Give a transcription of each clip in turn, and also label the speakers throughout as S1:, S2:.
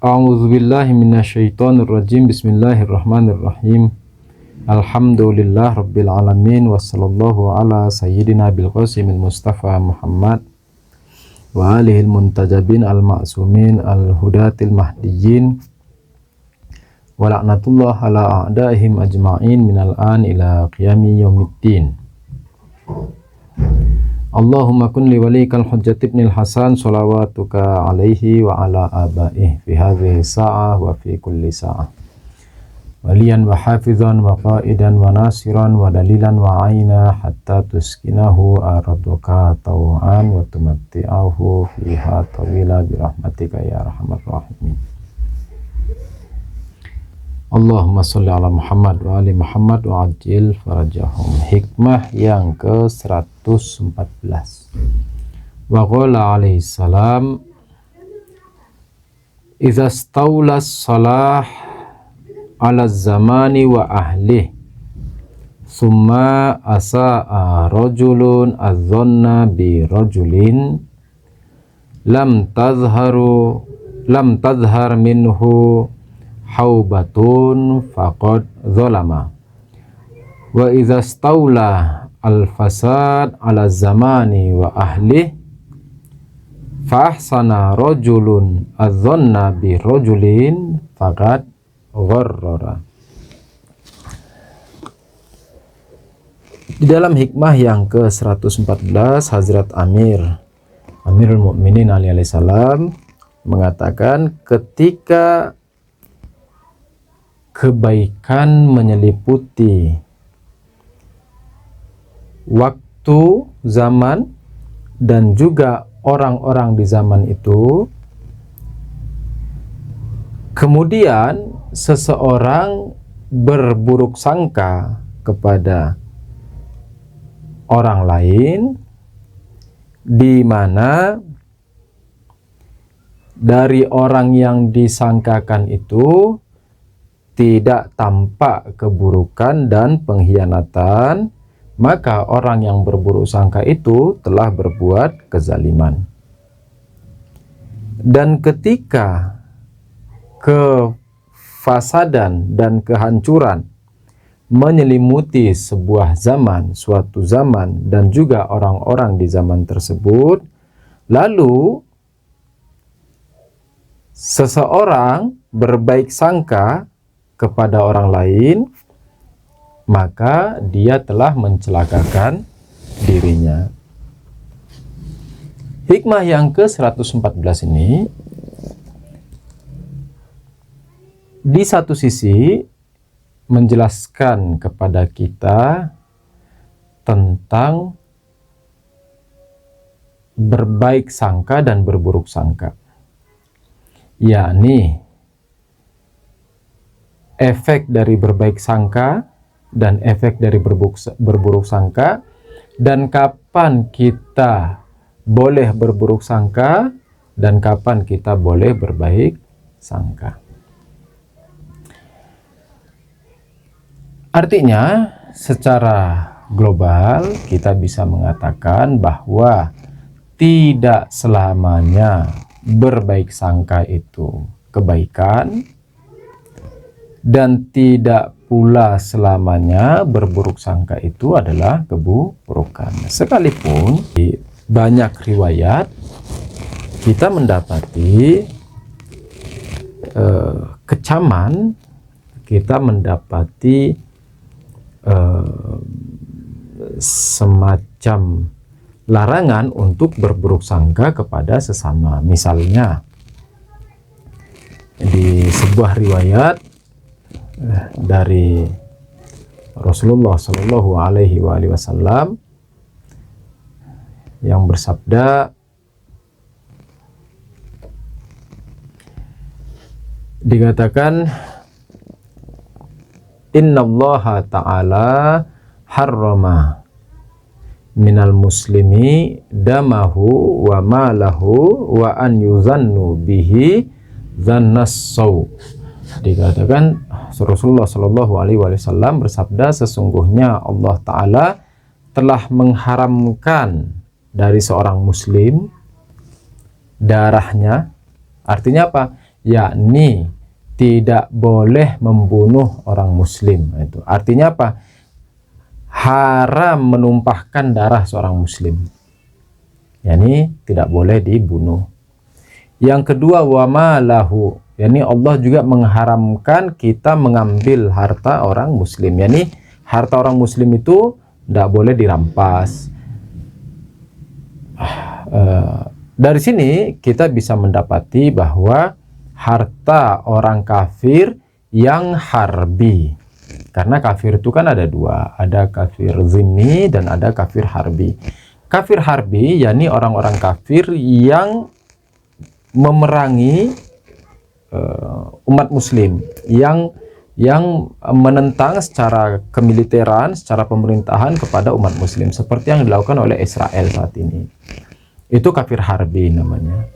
S1: A'udzubillahi minasyaitonirrajim. Bismillahirrahmanirrahim. Alhamdulillah rabbil alamin wassallallahu ala sayyidina bil qasimil mustafa Muhammad wa alihil muntajabin al ma'sumin al hudatil mahdiyyin wa la'natullah ala a'daihim ajma'in minal an ila qiyami yaumiddin. Allahumma kun li walikal hujjat ibnil Hasan salawatuka alaihi wa ala abaih fi hadhihi sa'ah wa fi kulli sa'ah waliyan wa hafizan wa qaidan wa nasiran wa dalilan wa aina hatta tuskinahu araduka taw'an wa tumatti'ahu fiha tawila birahmatika ya arhamar rahimin. Allahumma sholli ala Muhammad wa ali Muhammad wa ajil farajahum. Hikmah yang ke-114. Wa qala alaihi salam, idza staulas salah ala zamani wa ahli summa asa'a rajulun adh-dhanna bi rajulin lam tazhar minhu haubatun faqad zalama. Wa idza staula al-fasad ala zamani wa ahli fa ahsana rajulun adh-dhanna bi rajulin faqad gharrara. Di dalam hikmah yang ke-114, Hazrat Amirul Mukminin alaihi salam mengatakan, ketika kebaikan menyeliputi waktu, zaman, dan juga orang-orang di zaman itu, kemudian seseorang berburuk sangka kepada orang lain, di mana dari orang yang disangkakan itu tidak tampak keburukan dan pengkhianatan, maka orang yang berburuk sangka itu telah berbuat kezaliman. Dan ketika kefasadan dan kehancuran menyelimuti sebuah zaman, suatu zaman, dan juga orang-orang di zaman tersebut, lalu seseorang berbaik sangka kepada orang lain, maka dia telah mencelakakan dirinya. Hikmah yang ke-114 ini di satu sisi menjelaskan kepada kita tentang berbaik sangka dan berburuk sangka, yakni efek dari berbaik sangka dan efek dari berburuk sangka, dan kapan kita boleh berburuk sangka dan kapan kita boleh berbaik sangka. Artinya, secara global kita bisa mengatakan bahwa tidak selamanya berbaik sangka itu kebaikan, dan tidak pula selamanya berburuk sangka itu adalah keburukan. Sekalipun di banyak riwayat kita mendapati kecaman, kita mendapati semacam larangan untuk berburuk sangka kepada sesama. Misalnya di sebuah riwayat dari Rasulullah Shallallahu Alaihi Wasallam yang bersabda, dikatakan, innallaha ta'ala harrama minal muslimi damahu wa malahu wa an yuzannu bihi dzannas saw. Dikatakan Rasulullah Shallallahu Alaihi Wasallam bersabda, sesungguhnya Allah Ta'ala telah mengharamkan dari seorang muslim darahnya. Artinya apa? yakni tidak boleh membunuh orang muslim. Itu artinya apa? Haram menumpahkan darah seorang muslim, yakni tidak boleh dibunuh. Yang kedua, wa malahu, yakni Allah juga mengharamkan kita mengambil harta orang muslim, yakni harta orang muslim itu tidak boleh dirampas. Dari sini kita bisa mendapati bahwa harta orang kafir yang harbi, karena kafir itu kan ada dua, ada kafir zimmi dan ada kafir harbi. Kafir harbi yakni orang-orang kafir yang memerangi umat muslim, yang menentang secara kemiliteran, secara pemerintahan kepada umat muslim, seperti yang dilakukan oleh Israel saat ini. Itu kafir harbi namanya.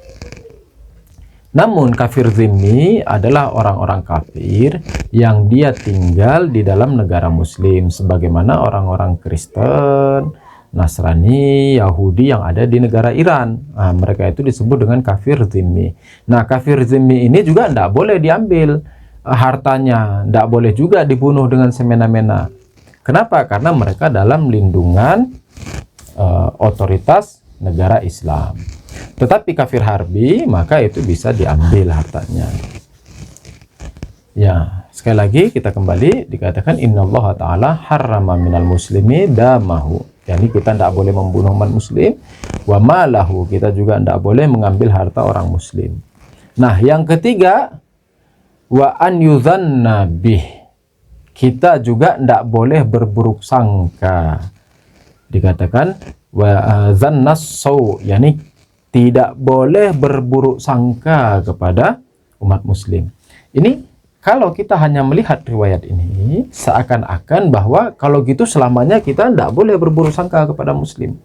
S1: Namun kafir zimmi adalah orang-orang kafir yang dia tinggal di dalam negara muslim, sebagaimana orang-orang Kristen, Nasrani, Yahudi yang ada di negara Iran. Nah, mereka itu disebut dengan kafir zimmi. Nah, kafir zimmi ini juga tidak boleh diambil hartanya, tidak boleh juga dibunuh dengan semena-mena. Kenapa? Karena mereka dalam lindungan otoritas negara Islam. Tetapi kafir harbi, maka itu bisa diambil hartanya. Ya, sekali lagi kita kembali dikatakan innallaha ta'ala harrama minal muslimi damahu. Yani kita tidak boleh membunuh umat muslim. Wa malahu, kita juga tidak boleh mengambil harta orang muslim. Nah, yang ketiga, wa an yuzanna bih, kita juga tidak boleh berburuk sangka. Dikatakan wa zannas sau, yani tidak boleh berburuk sangka kepada umat muslim. Ini kalau kita hanya melihat riwayat ini, seakan-akan bahwa kalau gitu selamanya kita tidak boleh berburuk sangka kepada muslim,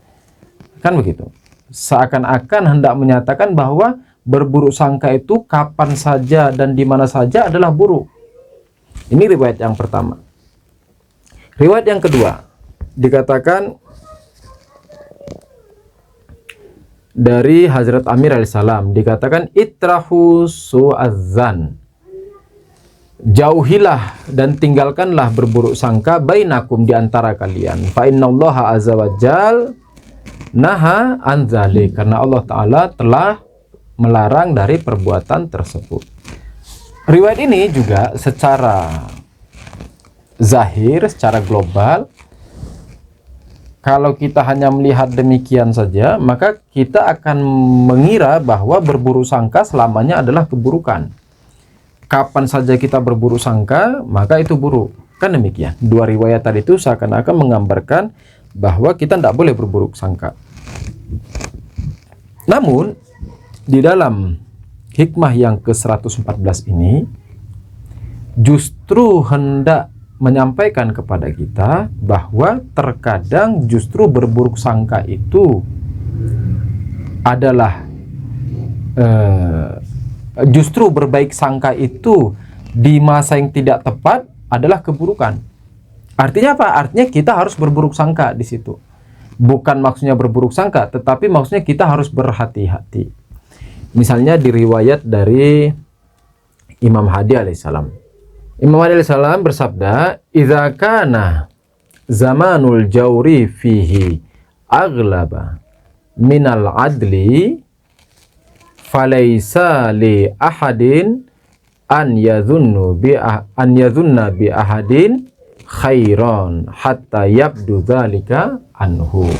S1: kan begitu. Seakan-akan hendak menyatakan bahwa berburuk sangka itu kapan saja dan di mana saja adalah buruk. Ini riwayat yang pertama. Riwayat yang kedua dikatakan dari Hazrat Amir alaihissalam, dikatakan itrahu su'adzan, jauhilah dan tinggalkanlah berburuk sangka bainakum, di antara kalian. Fa innallaha azza wajal naha an dzalik, karena Allah taala telah melarang dari perbuatan tersebut. Riwayat ini juga secara zahir, secara global, kalau kita hanya melihat demikian saja, maka kita akan mengira bahwa berburuk sangka selamanya adalah keburukan. Kapan saja kita berburuk sangka, maka itu buruk. Kan demikian. Dua riwayat tadi itu seakan-akan menggambarkan bahwa kita tidak boleh berburuk sangka. Namun, di dalam hikmah yang ke-114 ini, justru hendak menyampaikan kepada kita bahwa terkadang justru berburuk sangka itu adalah justru berbaik sangka itu di masa yang tidak tepat adalah keburukan. Artinya apa? Artinya kita harus berburuk sangka di situ. Bukan maksudnya berburuk sangka, tetapi maksudnya kita harus berhati-hati. Misalnya di riwayat dari Imam Hadi alaihissalam. Imam Hadi alaihissalam bersabda, "Idza kana zamanul jawri fihi aghlaba minal adli falaysa li ahadin an yadhunna bi ahadin khairan hatta yabdu dzalika anhu."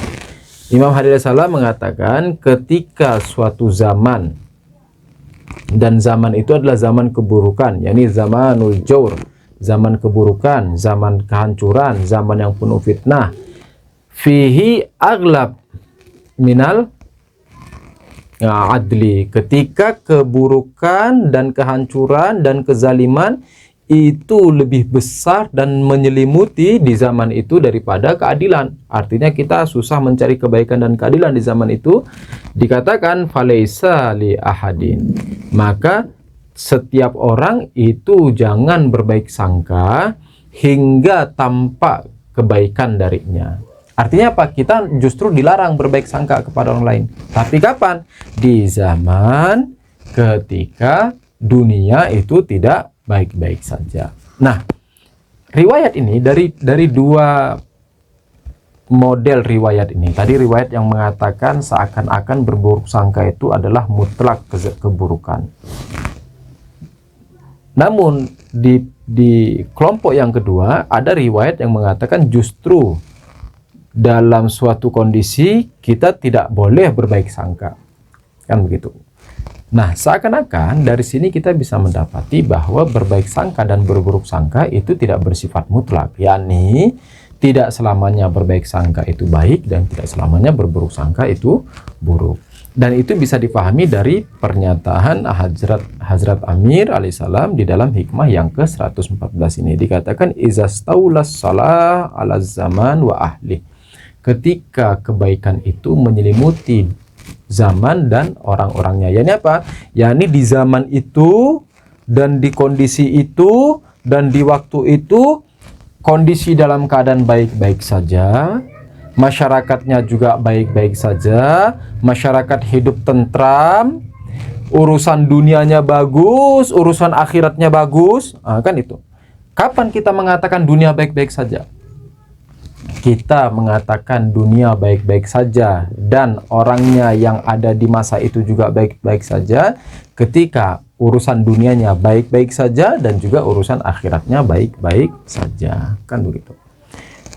S1: Imam Hadi alaihissalam mengatakan, ketika suatu zaman, dan zaman itu adalah zaman keburukan, yakni zamanul jawr, zaman keburukan, zaman kehancuran, zaman yang penuh fitnah, fihi aglab minal adli, ketika keburukan dan kehancuran dan kezaliman itu lebih besar dan menyelimuti di zaman itu daripada keadilan. Artinya kita susah mencari kebaikan dan keadilan di zaman itu. Dikatakan falaisa li ahadin, maka setiap orang itu jangan berbaik sangka hingga tampak kebaikan darinya. Artinya apa? Kita justru dilarang berbaik sangka kepada orang lain. Tapi kapan? Di zaman ketika dunia itu tidak baik-baik saja. Nah, riwayat ini dari dua model riwayat ini. Tadi riwayat yang mengatakan seakan-akan berburuk sangka itu adalah mutlak keburukan. Namun di kelompok yang kedua ada riwayat yang mengatakan justru dalam suatu kondisi kita tidak boleh berbaik sangka. Kan begitu. Nah, seakan-akan dari sini kita bisa mendapati bahwa berbaik sangka dan berburuk sangka itu tidak bersifat mutlak, yakni tidak selamanya berbaik sangka itu baik dan tidak selamanya berburuk sangka itu buruk. Dan itu bisa dipahami dari pernyataan Hazrat Amir alaihissalam di dalam hikmah yang ke-114 ini. Dikatakan izastaulas salah ala zaman wa ahli. Ketika kebaikan itu menyelimuti zaman dan orang-orangnya. Yani apa? Yani di zaman itu dan di kondisi itu dan di waktu itu kondisi dalam keadaan baik-baik saja, masyarakatnya juga baik-baik saja, masyarakat hidup tentram, urusan dunianya bagus, urusan akhiratnya bagus. Kan itu. Kapan kita mengatakan dunia baik-baik saja? Kita mengatakan dunia baik-baik saja dan orangnya yang ada di masa itu juga baik-baik saja ketika urusan dunianya baik-baik saja dan juga urusan akhiratnya baik-baik saja. Kan begitu.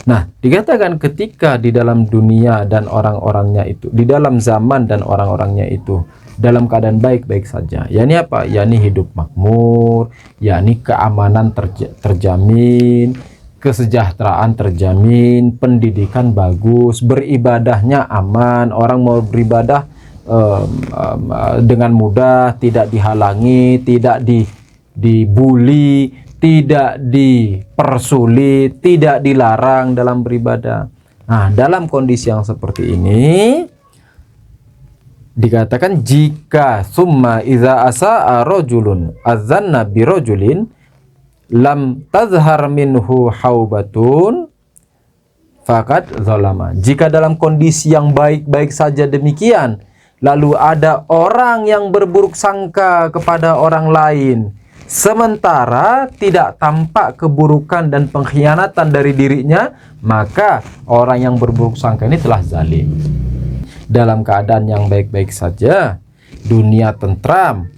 S1: Nah, dikatakan ketika di dalam dunia dan orang-orangnya itu, di dalam zaman dan orang-orangnya itu dalam keadaan baik-baik saja. Yani apa? Yani hidup makmur, yani keamanan terjamin, kesejahteraan terjamin, pendidikan bagus, beribadahnya aman, orang mau beribadah dengan mudah, tidak dihalangi, tidak dibully, tidak dipersulit, tidak dilarang dalam beribadah. Nah, dalam kondisi yang seperti ini dikatakan jika summa iza asa'a rajulun azanna bi rajulin lam tazhar minhu haubatun faqad zalama. Jika dalam kondisi yang baik-baik saja demikian, lalu ada orang yang berburuk sangka kepada orang lain, sementara tidak tampak keburukan dan pengkhianatan dari dirinya, maka orang yang berburuk sangka ini telah zalim. Dalam keadaan yang baik-baik saja, dunia tentram,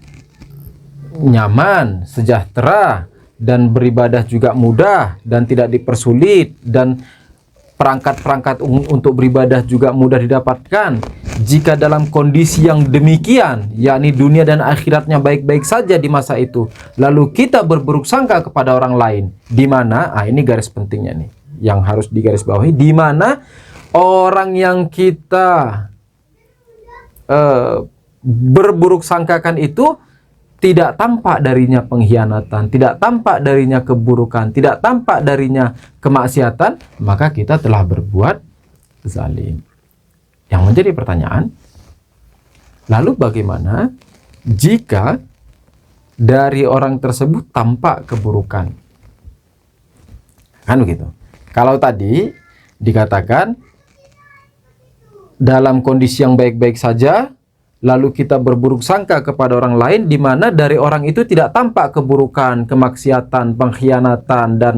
S1: nyaman, sejahtera, dan beribadah juga mudah dan tidak dipersulit, dan perangkat-perangkat untuk beribadah juga mudah didapatkan. Jika dalam kondisi yang demikian, yakni dunia dan akhiratnya baik-baik saja di masa itu, lalu kita berburuk sangka kepada orang lain, di mana, ini garis pentingnya nih, yang harus digarisbawahi, di mana orang yang kita berburuk sangkakan itu tidak tampak darinya pengkhianatan, tidak tampak darinya keburukan, tidak tampak darinya kemaksiatan, maka kita telah berbuat zalim. Yang menjadi pertanyaan, lalu bagaimana jika dari orang tersebut tampak keburukan? Kan begitu. Kalau tadi dikatakan dalam kondisi yang baik-baik saja, lalu kita berburuk sangka kepada orang lain, di mana dari orang itu tidak tampak keburukan, kemaksiatan, pengkhianatan, dan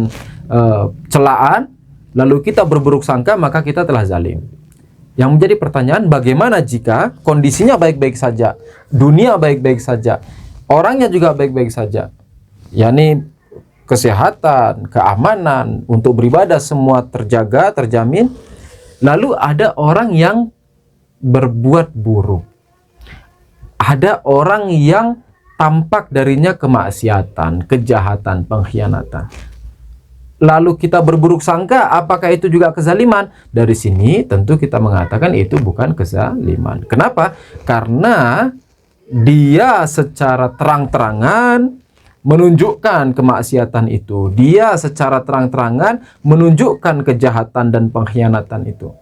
S1: celaan, lalu kita berburuk sangka, maka kita telah zalim. Yang menjadi pertanyaan, bagaimana jika kondisinya baik-baik saja, dunia baik-baik saja, orangnya juga baik-baik saja, yakni kesehatan, keamanan, untuk beribadah semua terjaga, terjamin, lalu ada orang yang berbuat buruk. Ada orang yang tampak darinya kemaksiatan, kejahatan, pengkhianatan. Lalu kita berburuk sangka, apakah itu juga kezaliman? Dari sini tentu kita mengatakan itu bukan kezaliman. Kenapa? Karena dia secara terang-terangan menunjukkan kemaksiatan itu. Dia secara terang-terangan menunjukkan kejahatan dan pengkhianatan itu.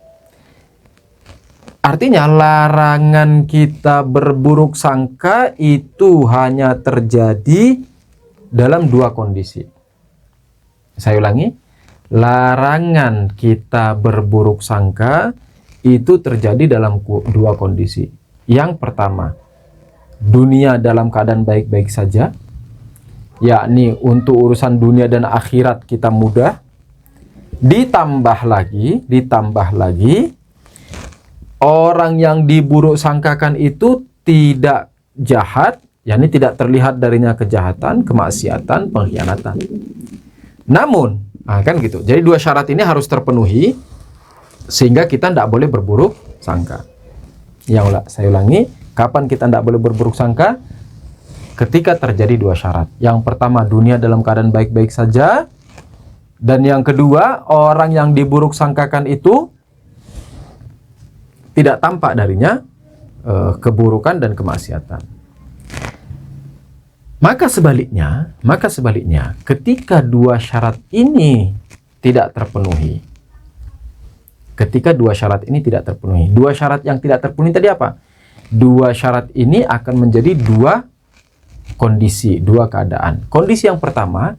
S1: Artinya larangan kita berburuk sangka itu hanya terjadi dalam dua kondisi. Saya ulangi, larangan kita berburuk sangka itu terjadi dalam dua kondisi. Yang pertama, dunia dalam keadaan baik-baik saja, yakni untuk urusan dunia dan akhirat kita mudah. Ditambah lagi orang yang diburuk sangkakan itu tidak jahat, yakni tidak terlihat darinya kejahatan, kemaksiatan, pengkhianatan. Namun, kan gitu. Jadi dua syarat ini harus terpenuhi sehingga kita tidak boleh berburuk sangka. Saya ulangi, kapan kita tidak boleh berburuk sangka? Ketika terjadi dua syarat. Yang pertama, dunia dalam keadaan baik-baik saja. Dan yang kedua, orang yang diburuk sangkakan itu tidak tampak darinya keburukan dan kemaksiatan. Maka sebaliknya, ketika dua syarat ini tidak terpenuhi, dua syarat yang tidak terpenuhi tadi apa? Dua syarat ini akan menjadi dua kondisi, dua keadaan. Kondisi yang pertama,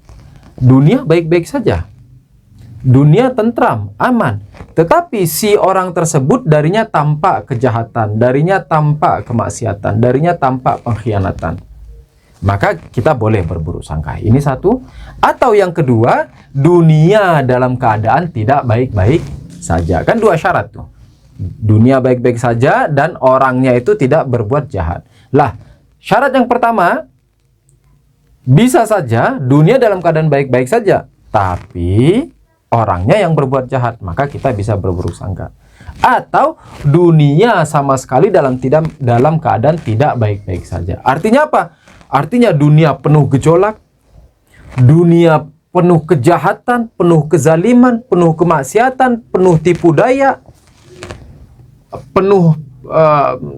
S1: dunia baik-baik saja, dunia tentram, aman, tetapi si orang tersebut darinya tampak kejahatan, darinya tampak kemaksiatan, darinya tampak pengkhianatan. Maka kita boleh berburuk sangka. Ini satu. Atau yang kedua, dunia dalam keadaan tidak baik-baik saja. Kan dua syarat tuh. Dunia baik-baik saja dan orangnya itu tidak berbuat jahat. Lah, syarat yang pertama, bisa saja dunia dalam keadaan baik-baik saja, tapi orangnya yang berbuat jahat, maka kita bisa berburuk sangka. Atau dunia sama sekali dalam keadaan tidak baik-baik saja. Artinya apa? Artinya dunia penuh gejolak, dunia penuh kejahatan, penuh kezaliman, penuh kemaksiatan, penuh tipu daya, penuh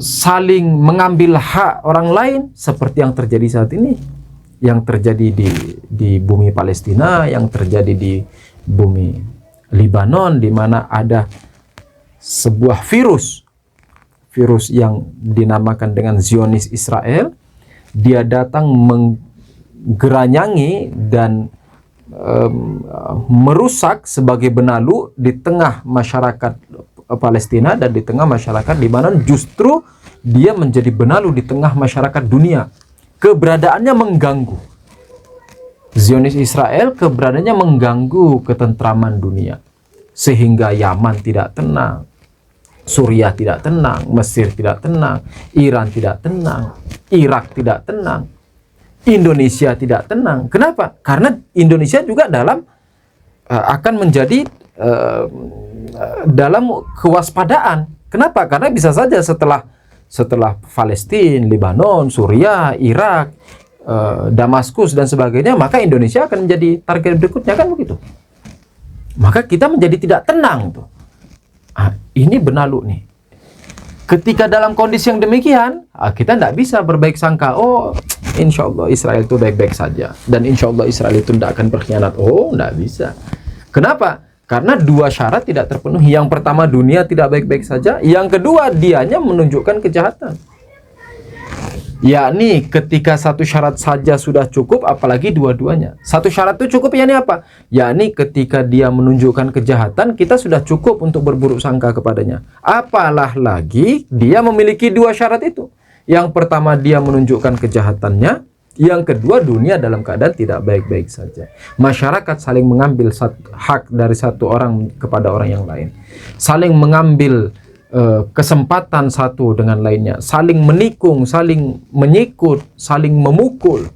S1: saling mengambil hak orang lain, seperti yang terjadi saat ini, yang terjadi di bumi Palestina, yang terjadi di bumi Lebanon, di mana ada sebuah virus yang dinamakan dengan Zionis Israel. Dia datang menggeranyangi dan merusak sebagai benalu di tengah masyarakat Palestina dan di tengah masyarakat Lebanon. Justru dia menjadi benalu di tengah masyarakat dunia. Keberadaannya mengganggu. Zionis Israel keberadaannya mengganggu ketentraman dunia. Sehingga Yaman tidak tenang, Suriah tidak tenang, Mesir tidak tenang, Iran tidak tenang, Irak tidak tenang, Indonesia tidak tenang. Kenapa? Karena Indonesia juga akan menjadi dalam kewaspadaan. Kenapa? Karena bisa saja setelah Palestina, Lebanon, Suriah, Irak, Damaskus dan sebagainya, maka Indonesia akan menjadi target berikutnya, kan begitu. Maka kita menjadi tidak tenang tuh. Ini benalu nih. Ketika dalam kondisi yang demikian, kita tidak bisa berbaik sangka. Oh, insya Allah Israel itu baik-baik saja, dan insya Allah Israel itu tidak akan berkhianat. Oh, tidak bisa. Kenapa? Karena dua syarat tidak terpenuhi. Yang pertama, dunia tidak baik-baik saja. Yang kedua, dianya menunjukkan kejahatan. Yakni ketika satu syarat saja sudah cukup, apalagi dua-duanya. Satu syarat itu cukup, yakni apa? Yakni ketika dia menunjukkan kejahatan, kita sudah cukup untuk berburuk sangka kepadanya. Apalah lagi dia memiliki dua syarat itu. Yang pertama, dia menunjukkan kejahatannya. Yang kedua, dunia dalam keadaan tidak baik-baik saja. Masyarakat saling mengambil hak dari satu orang kepada orang yang lain. Saling mengambil kesempatan satu dengan lainnya. Saling menikung, saling menyikut, saling memukul,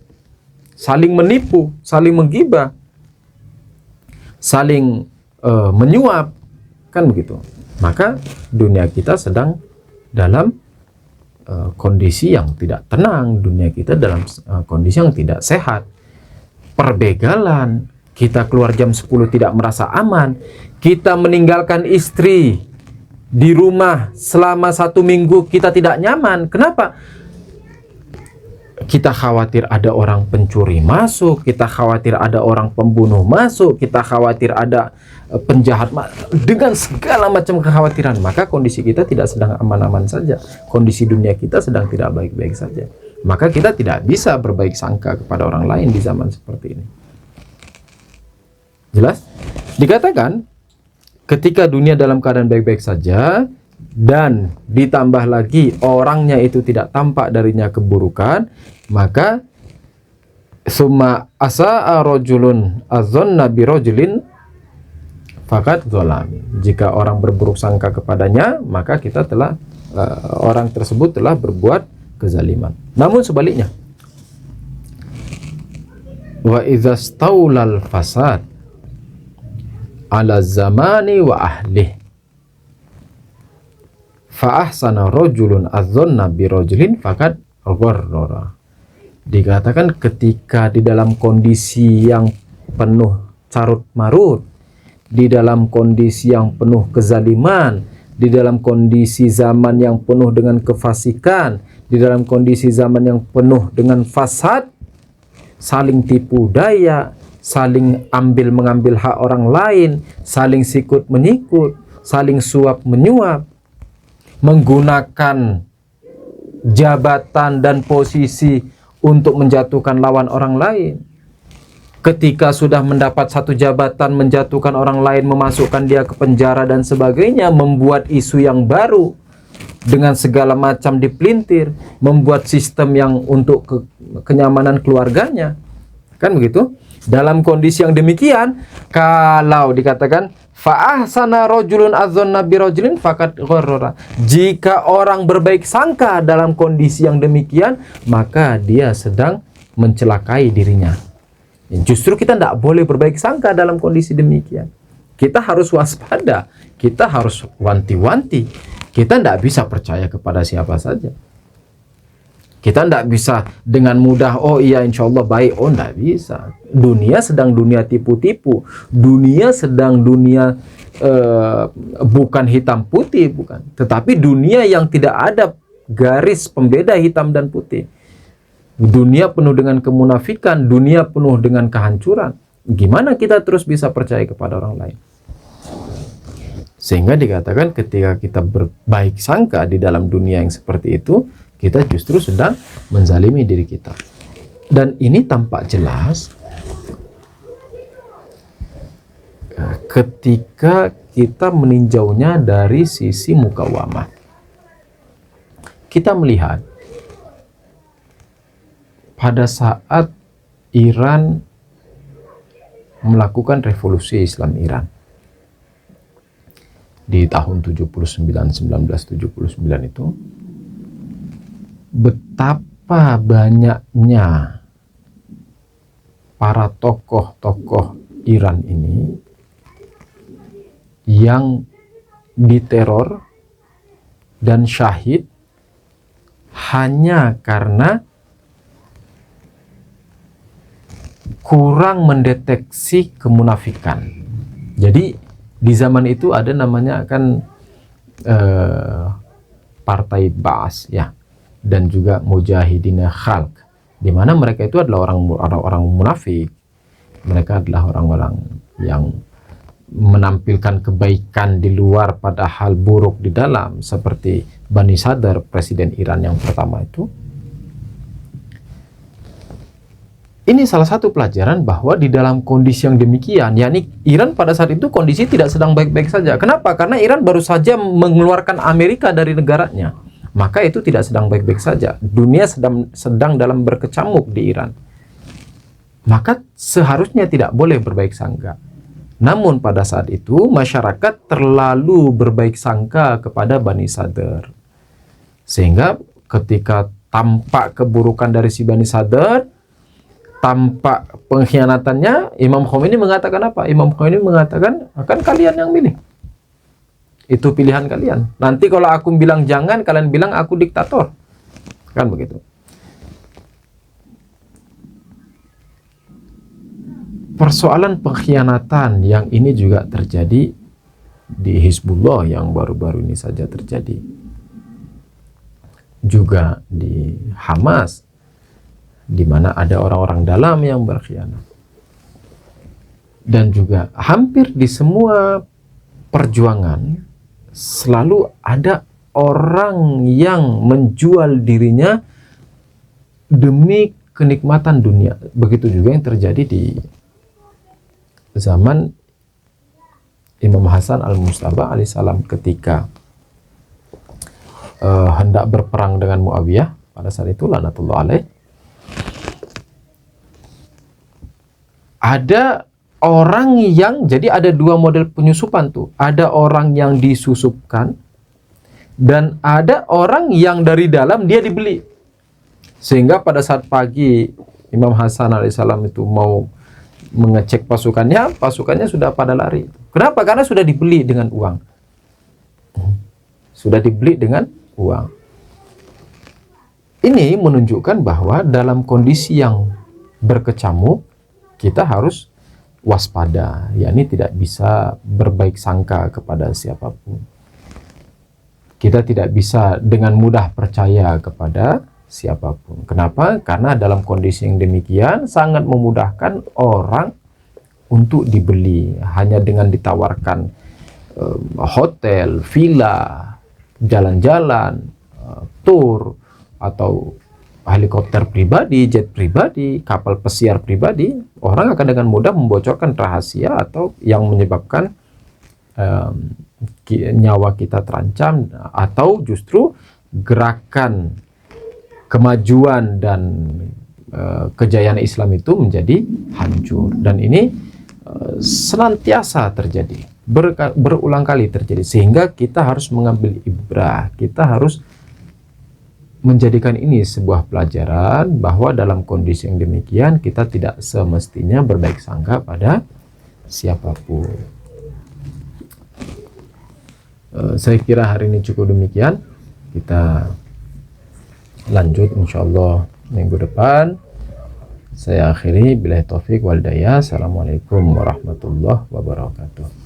S1: saling menipu, saling menggibah, saling menyuap. Kan begitu. Maka dunia kita sedang dalam kondisi yang tidak tenang, dunia kita dalam kondisi yang tidak sehat. Perbegalan, kita keluar jam 10 tidak merasa aman, kita meninggalkan istri di rumah selama 1 minggu kita tidak nyaman. Kenapa? Kita khawatir ada orang pencuri masuk, kita khawatir ada orang pembunuh masuk, kita khawatir ada penjahat, dengan segala macam kekhawatiran. Maka kondisi kita tidak sedang aman-aman saja. Kondisi dunia kita sedang tidak baik-baik saja. Maka kita tidak bisa berbaik sangka kepada orang lain di zaman seperti ini. Jelas? Dikatakan ketika dunia dalam keadaan baik-baik saja, dan ditambah lagi orangnya itu tidak tampak darinya keburukan, maka summa asa'a rajulun azzanna bi rajulin faqad zalam. Jika orang berburuk sangka kepadanya, maka kita telah orang tersebut telah berbuat kezaliman. Namun sebaliknya, wa idza staulal fasad ala zamani wa ahlihi fa ahsana rajulun azzanna bi rajulin faqad gharrara. Dikatakan ketika di dalam kondisi yang penuh carut marut, di dalam kondisi yang penuh kezaliman, di dalam kondisi zaman yang penuh dengan kefasikan, di dalam kondisi zaman yang penuh dengan fasad, saling tipu daya, saling ambil mengambil hak orang lain, saling sikut menyikut, saling suap menyuap, menggunakan jabatan dan posisi untuk menjatuhkan lawan orang lain. Ketika sudah mendapat satu jabatan, menjatuhkan orang lain, memasukkan dia ke penjara dan sebagainya, membuat isu yang baru dengan segala macam dipelintir, membuat sistem yang untuk kenyamanan keluarganya. Kan begitu? Dalam kondisi yang demikian, kalau dikatakan fa'ahsana rajulun azzanna bi rajulin faqad gharrara. Jika orang berbaik sangka dalam kondisi yang demikian, maka dia sedang mencelakai dirinya. Justru kita tidak boleh berbaik sangka dalam kondisi demikian. Kita harus waspada, kita harus wanti-wanti. Kita tidak bisa percaya kepada siapa saja. Kita tidak bisa dengan mudah, oh iya insya Allah baik, oh tidak bisa. Dunia sedang dunia tipu-tipu, dunia sedang dunia bukan hitam putih, bukan. Tetapi dunia yang tidak ada garis pembeda hitam dan putih. Dunia penuh dengan kemunafikan, dunia penuh dengan kehancuran. Gimana kita terus bisa percaya kepada orang lain? Sehingga dikatakan ketika kita berbaik sangka di dalam dunia yang seperti itu, kita justru sedang menzalimi diri kita. Dan ini tampak jelas ketika kita meninjaunya dari sisi mukawamah. Kita melihat pada saat Iran melakukan revolusi Islam Iran di tahun 1979 itu, betapa banyaknya para tokoh-tokoh Iran ini yang diteror dan syahid hanya karena kurang mendeteksi kemunafikan. Jadi di zaman itu ada namanya kan partai Ba'as ya, dan juga Mujahidin Khalq, di mana mereka itu adalah orang munafik. Mereka adalah orang-orang yang menampilkan kebaikan di luar padahal buruk di dalam, seperti Bani Sadr, presiden Iran yang pertama itu. Ini salah satu pelajaran bahwa di dalam kondisi yang demikian, yakni Iran pada saat itu kondisi tidak sedang baik-baik saja. Kenapa? Karena Iran baru saja mengeluarkan Amerika dari negaranya. Maka itu tidak sedang baik-baik saja. Dunia sedang dalam berkecamuk di Iran. Maka seharusnya tidak boleh berbaik sangka. Namun pada saat itu masyarakat terlalu berbaik sangka kepada Bani Sadr. Sehingga ketika tampak keburukan dari si Bani Sadr, tampak pengkhianatannya, Imam Khomeini mengatakan apa? Imam Khomeini mengatakan, akan kalian yang milih. Itu pilihan kalian. Nanti kalau aku bilang jangan, kalian bilang aku diktator. Kan begitu. Persoalan pengkhianatan yang ini juga terjadi di Hizbullah yang baru-baru ini saja terjadi. Juga di Hamas, di mana ada orang-orang dalam yang berkhianat. Dan juga hampir di semua perjuangan selalu ada orang yang menjual dirinya demi kenikmatan dunia. Begitu juga yang terjadi di zaman Imam Hasan al-Mujtaba alaihissalam ketika hendak berperang dengan Muawiyah pada saat itu laknatullah alaih, ada orang yang, jadi ada dua model penyusupan tuh. Ada orang yang disusupkan dan ada orang yang dari dalam dia dibeli. Sehingga pada saat pagi Imam Hasan alaihissalam itu mau mengecek pasukannya, pasukannya sudah pada lari. Kenapa? Karena sudah dibeli dengan uang. Sudah dibeli dengan uang. Ini menunjukkan bahwa dalam kondisi yang berkecamuk, kita harus waspada, yakni tidak bisa berbaik sangka kepada siapapun. Kita tidak bisa dengan mudah percaya kepada siapapun. Kenapa? Karena dalam kondisi yang demikian sangat memudahkan orang untuk dibeli hanya dengan ditawarkan hotel, villa, jalan-jalan, tour, atau helikopter pribadi, jet pribadi, kapal pesiar pribadi. Orang akan dengan mudah membocorkan rahasia atau yang menyebabkan nyawa kita terancam, atau justru gerakan kemajuan dan kejayaan Islam itu menjadi hancur. Dan ini senantiasa terjadi, berulang kali terjadi, sehingga kita harus mengambil ibrah. Kita harus menjadikan ini sebuah pelajaran bahwa dalam kondisi yang demikian kita tidak semestinya berbaik sangka pada siapapun. Saya kira hari ini cukup demikian. Kita lanjut insyaallah minggu depan. Saya akhiri, billahi taufik wal hidayah. Assalamualaikum warahmatullahi wabarakatuh.